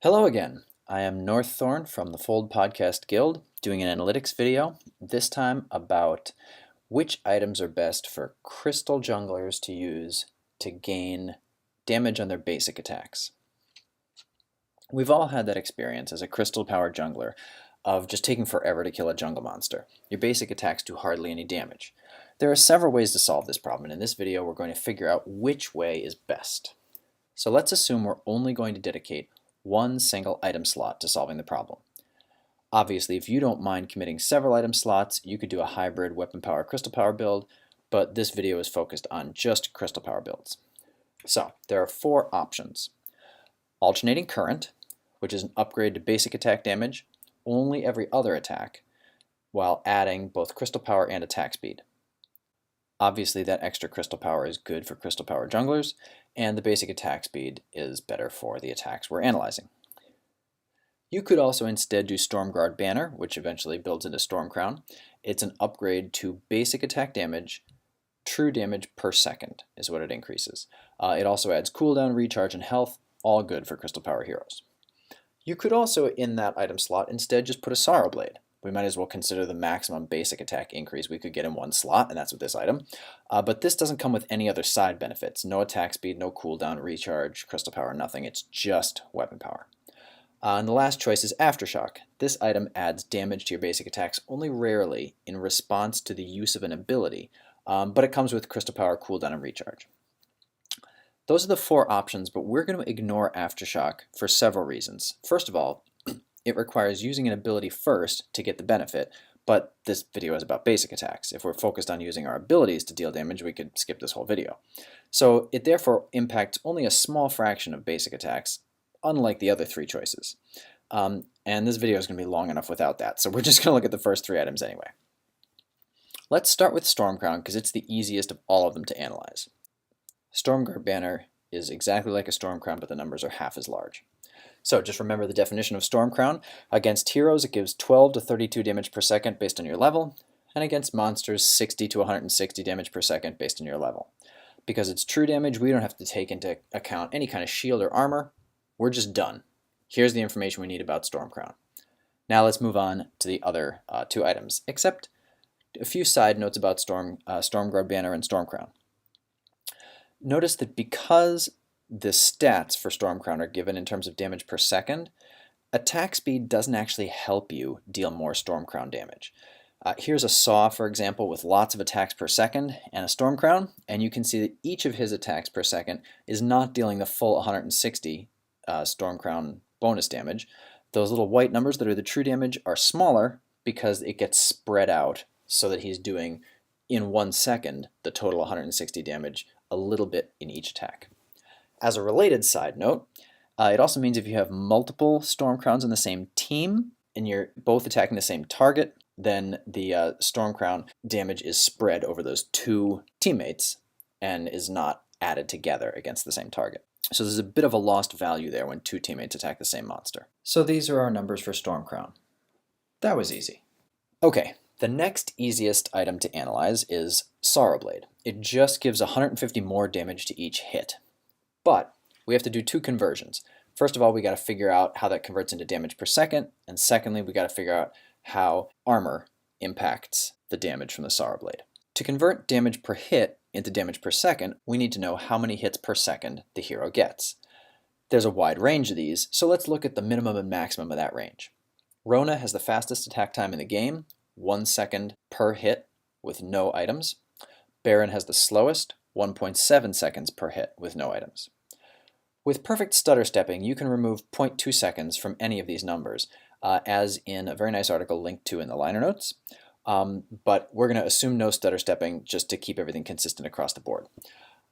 Hello again. I am Norththorn from the Fold Podcast Guild doing an analytics video, this time about which items are best for crystal junglers to use to gain damage on their basic attacks. We've all had that experience as a crystal powered jungler of just taking forever to kill a jungle monster. Your basic attacks do hardly any damage. There are several ways to solve this problem, and in this video we're going to figure out which way is best. So let's assume we're only going to dedicate one single item slot to solving the problem. Obviously, if you don't mind committing several item slots, you could do a hybrid weapon power crystal power build, but this video is focused on just crystal power builds. So there are four options. Alternating current, which is an upgrade to basic attack damage only every other attack, while adding both crystal power and attack speed. Obviously, that extra crystal power is good for crystal power junglers, and the basic attack speed is better for the attacks we're analyzing. You could also instead do Stormguard Banner, which eventually builds into Stormcrown. It's an upgrade to basic attack damage. True damage per second is what it increases. It also adds cooldown, recharge, and health, all good for crystal power heroes. You could also, in that item slot, instead just put a Sorrow Blade. We might as well consider the maximum basic attack increase we could get in one slot, and that's with this item. But this doesn't come with any other side benefits. No attack speed, no cooldown, recharge, crystal power, nothing. It's just weapon power. And the last choice is Aftershock. This item adds damage to your basic attacks only rarely in response to the use of an ability, but it comes with crystal power, cooldown, and recharge. Those are the four options, but we're going to ignore Aftershock for several reasons. First of all, it requires using an ability first to get the benefit, but this video is about basic attacks. If we're focused on using our abilities to deal damage, we could skip this whole video. So it therefore impacts only a small fraction of basic attacks, unlike the other three choices. And this video is going to be long enough without that, so we're just going to look at the first three items anyway. Let's start with Stormcrown because it's the easiest of all of them to analyze. Stormguard Banner is exactly like a Stormcrown, but the numbers are half as large. So just remember the definition of Stormcrown. Against heroes, it gives 12 to 32 damage per second based on your level, and against monsters, 60 to 160 damage per second based on your level. Because it's true damage, we don't have to take into account any kind of shield or armor. We're just done. Here's the information we need about Stormcrown. Now let's move on to the other two items, except a few side notes about Stormguard Banner and Stormcrown. Notice that because the stats for Stormcrown are given in terms of damage per second, attack speed doesn't actually help you deal more Stormcrown damage. Here's a Saw, for example, with lots of attacks per second and a Stormcrown, and you can see that each of his attacks per second is not dealing the full 160 Stormcrown bonus damage. Those little white numbers that are the true damage are smaller because it gets spread out so that he's doing, in 1 second, the total 160 damage, a little bit in each attack. As a related side note, it also means if you have multiple Stormcrowns in the same team and you're both attacking the same target, then the Stormcrown damage is spread over those two teammates and is not added together against the same target. So there's a bit of a lost value there when two teammates attack the same monster. So these are our numbers for Stormcrown. That was easy. Okay, the next easiest item to analyze is Sorrow Blade. It just gives 150 more damage to each hit. But we have to do two conversions. First of all, we got to figure out how that converts into damage per second, and secondly, we got to figure out how armor impacts the damage from the Sorrow Blade. To convert damage per hit into damage per second, we need to know how many hits per second the hero gets. There's a wide range of these, so let's look at the minimum and maximum of that range. Rona has the fastest attack time in the game, 1 second per hit with no items. Baron has the slowest, 1.7 seconds per hit with no items. With perfect stutter stepping, you can remove 0.2 seconds from any of these numbers, as in a very nice article linked to in the liner notes. But we're going to assume no stutter stepping just to keep everything consistent across the board.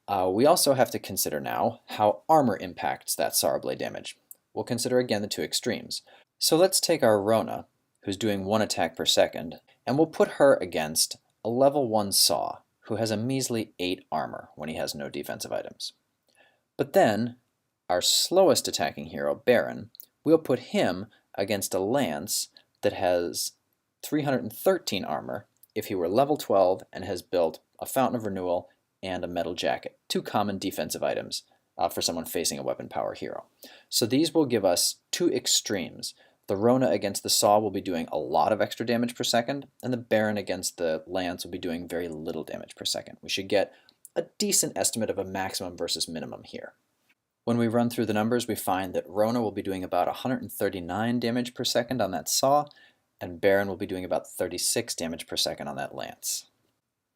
We also have to consider now how armor impacts that Sorrow Blade damage. We'll consider again the two extremes. So let's take our Rona, who's doing 1 attack per second, and we'll put her against a level 1 Saw, who has a measly 8 armor when he has no defensive items. But then, our slowest attacking hero, Baron, we'll put him against a Lance that has 313 armor if he were level 12 and has built a Fountain of Renewal and a Metal Jacket, 2 common defensive items for someone facing a weapon power hero. So these will give us two extremes. The Rona against the Saw will be doing a lot of extra damage per second, and the Baron against the Lance will be doing very little damage per second. We should get a decent estimate of a maximum versus minimum here. When we run through the numbers, we find that Rona will be doing about 139 damage per second on that Saw, and Baron will be doing about 36 damage per second on that Lance.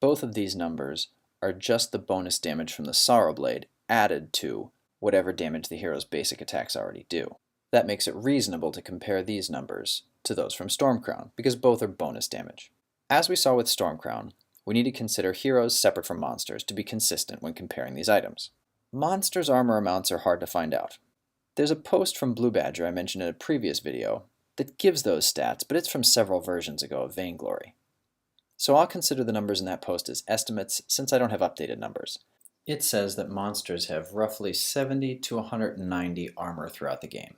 Both of these numbers are just the bonus damage from the Sorrow Blade added to whatever damage the hero's basic attacks already do. That makes it reasonable to compare these numbers to those from Stormcrown, because both are bonus damage. As we saw with Stormcrown, we need to consider heroes separate from monsters to be consistent when comparing these items. Monsters' armor amounts are hard to find out. There's a post from BlueBadger I mentioned in a previous video that gives those stats, but it's from several versions ago of Vainglory. So I'll consider the numbers in that post as estimates since I don't have updated numbers. It says that monsters have roughly 70 to 190 armor throughout the game.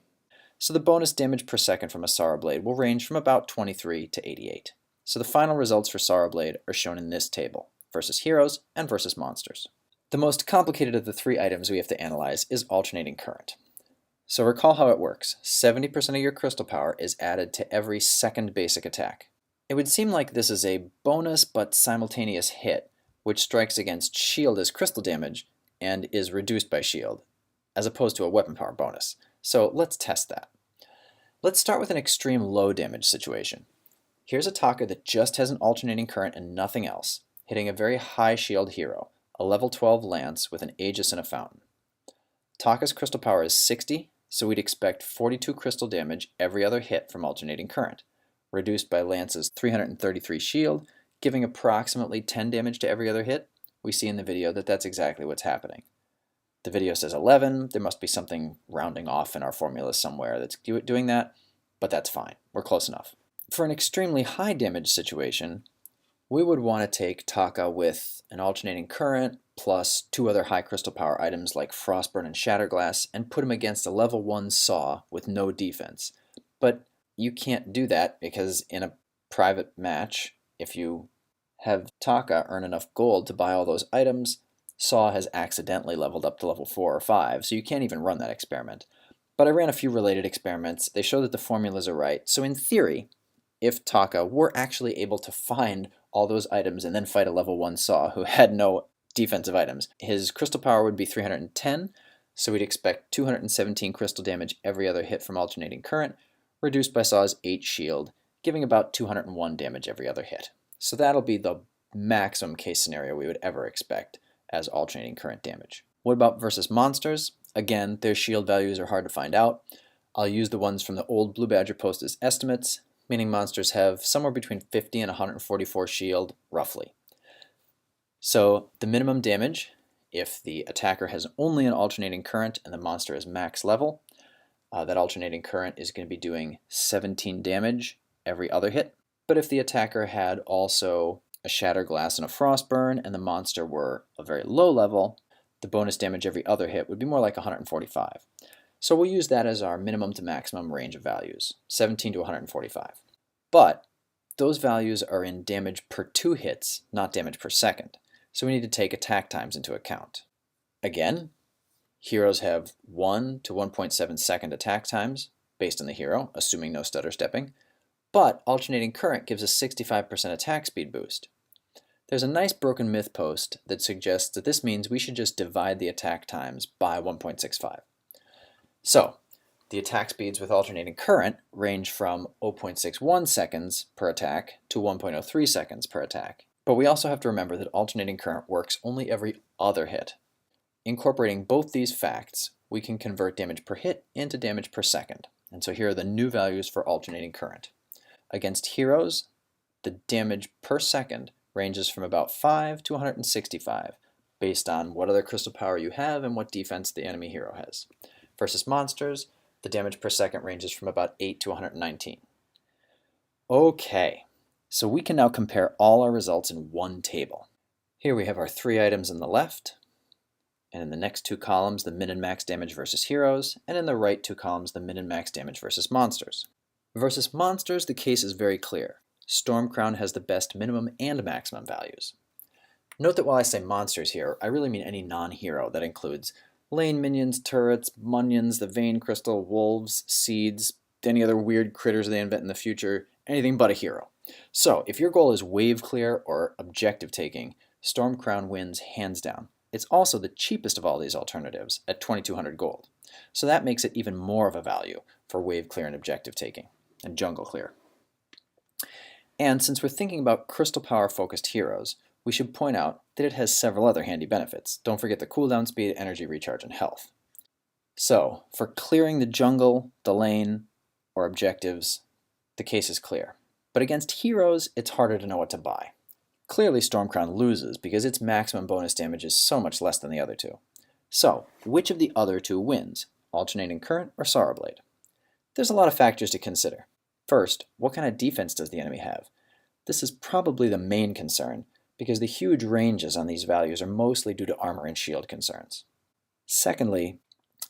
So the bonus damage per second from a Sorrow Blade will range from about 23 to 88. So the final results for Sorrow Blade are shown in this table, versus heroes and versus monsters. The most complicated of the three items we have to analyze is alternating current. So recall how it works. 70% of your crystal power is added to every second basic attack. It would seem like this is a bonus but simultaneous hit, which strikes against shield as crystal damage and is reduced by shield, as opposed to a weapon power bonus. So let's test that. Let's start with an extreme low damage situation. Here's a Taka that just has an alternating current and nothing else, hitting a very high shield hero, a level 12 Lance with an Aegis and a fountain. Taka's crystal power is 60, so we'd expect 42 crystal damage every other hit from alternating current, reduced by Lance's 333 shield, giving approximately 10 damage to every other hit. We see in the video that that's exactly what's happening. The video says 11, there must be something rounding off in our formula somewhere that's doing that, but that's fine, we're close enough. For an extremely high damage situation, we would want to take Taka with an alternating current plus two other high crystal power items like Frostburn and Shatterglass and put him against a level 1 Saw with no defense. But you can't do that because in a private match, if you have Taka earn enough gold to buy all those items, Saw has accidentally leveled up to level 4 or 5, so you can't even run that experiment. But I ran a few related experiments. They show that the formulas are right. So in theory, if Taka were actually able to find all those items and then fight a level 1 Saw who had no defensive items, his crystal power would be 310, so we'd expect 217 crystal damage every other hit from alternating current, reduced by Saw's 8 shield, giving about 201 damage every other hit. So that'll be the maximum case scenario we would ever expect as alternating current damage. What about versus monsters? Again, their shield values are hard to find out. I'll use the ones from the old BlueBadger post as estimates, meaning monsters have somewhere between 50 and 144 shield, roughly. So the minimum damage, if the attacker has only an alternating current and the monster is max level, that alternating current is going to be doing 17 damage every other hit. But if the attacker had also a Shatterglass and a Frostburn and the monster were a very low level, the bonus damage every other hit would be more like 145. So we'll use that as our minimum to maximum range of values, 17 to 145. But those values are in damage per 2 hits, not damage per second. So we need to take attack times into account. Again, heroes have 1 to 1.7 second attack times based on the hero, assuming no stutter stepping, but alternating current gives a 65% attack speed boost. There's a nice broken myth post that suggests that this means we should just divide the attack times by 1.65. So, the attack speeds with alternating current range from 0.61 seconds per attack to 1.03 seconds per attack. But we also have to remember that alternating current works only every other hit. Incorporating both these facts, we can convert damage per hit into damage per second. And so here are the new values for alternating current. Against heroes, the damage per second ranges from about 5 to 165, based on what other crystal power you have and what defense the enemy hero has. Versus monsters, the damage per second ranges from about 8 to 119. Okay, so we can now compare all our results in one table. Here we have our 3 items on the left, and in the next 2 columns, the min and max damage versus heroes, and in the right 2 columns, the min and max damage versus monsters. Versus monsters, the case is very clear. Stormcrown has the best minimum and maximum values. Note that while I say monsters here, I really mean any non-hero that includes Lane minions, turrets, munions, the vein crystal, wolves, seeds, any other weird critters they invent in the future, anything but a hero. So, if your goal is wave clear or objective taking, Stormcrown wins hands down. It's also the cheapest of all these alternatives at 2200 gold. So that makes it even more of a value for wave clear and objective taking, and jungle clear. And since we're thinking about crystal power focused heroes, we should point out that it has several other handy benefits. Don't forget the cooldown speed, energy recharge, and health. So, for clearing the jungle, the lane, or objectives, the case is clear. But against heroes, it's harder to know what to buy. Clearly Stormcrown loses because its maximum bonus damage is so much less than the other two. So, which of the other two wins? Alternating Current or Sorrowblade? There's a lot of factors to consider. First, what kind of defense does the enemy have? This is probably the main concern, because the huge ranges on these values are mostly due to armor and shield concerns. Secondly,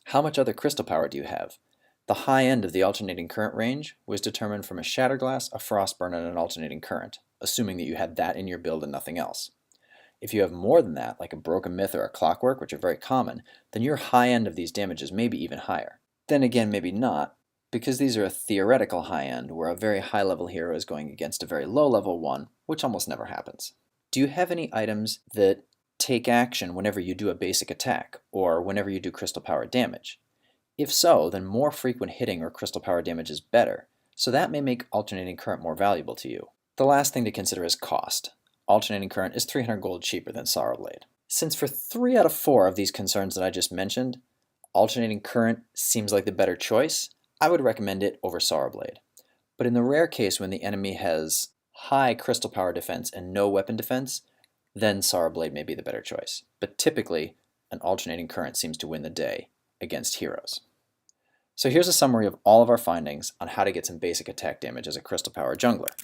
how much other crystal power do you have? The high end of the alternating current range was determined from a Shatterglass, a Frostburn, and an alternating current, assuming that you had that in your build and nothing else. If you have more than that, like a Broken Myth or a Clockwork, which are very common, then your high end of these damages may be even higher. Then again, maybe not, because these are a theoretical high end where a very high level hero is going against a very low level one, which almost never happens. Do you have any items that take action whenever you do a basic attack, or whenever you do crystal power damage? If so, then more frequent hitting or crystal power damage is better, so that may make alternating current more valuable to you. The last thing to consider is cost. Alternating current is 300 gold cheaper than Sorrowblade. Since for 3 out of 4 of these concerns that I just mentioned, alternating current seems like the better choice, I would recommend it over Sorrowblade. But in the rare case when the enemy has high crystal power defense and no weapon defense, then Sorrowblade may be the better choice. But typically, an alternating current seems to win the day against heroes. So here's a summary of all of our findings on how to get some basic attack damage as a crystal power jungler.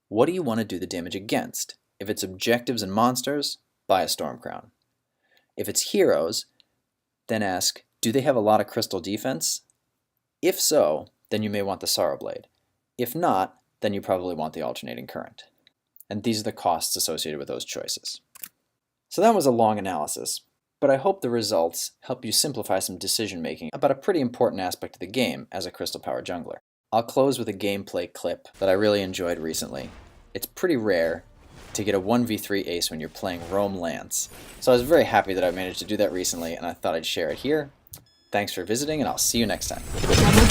What do you want to do the damage against? If it's objectives and monsters, buy a Stormcrown. If it's heroes, then ask, do they have a lot of crystal defense? If so, then you may want the Sorrowblade. If not, then you probably want the alternating current. And these are the costs associated with those choices. So that was a long analysis, but I hope the results help you simplify some decision making about a pretty important aspect of the game as a crystal power jungler. I'll close with a gameplay clip that I really enjoyed recently. It's pretty rare to get a 1v3 ace when you're playing Roam Lance, so I was very happy that I managed to do that recently, and I thought I'd share it here. Thanks for visiting, and I'll see you next time.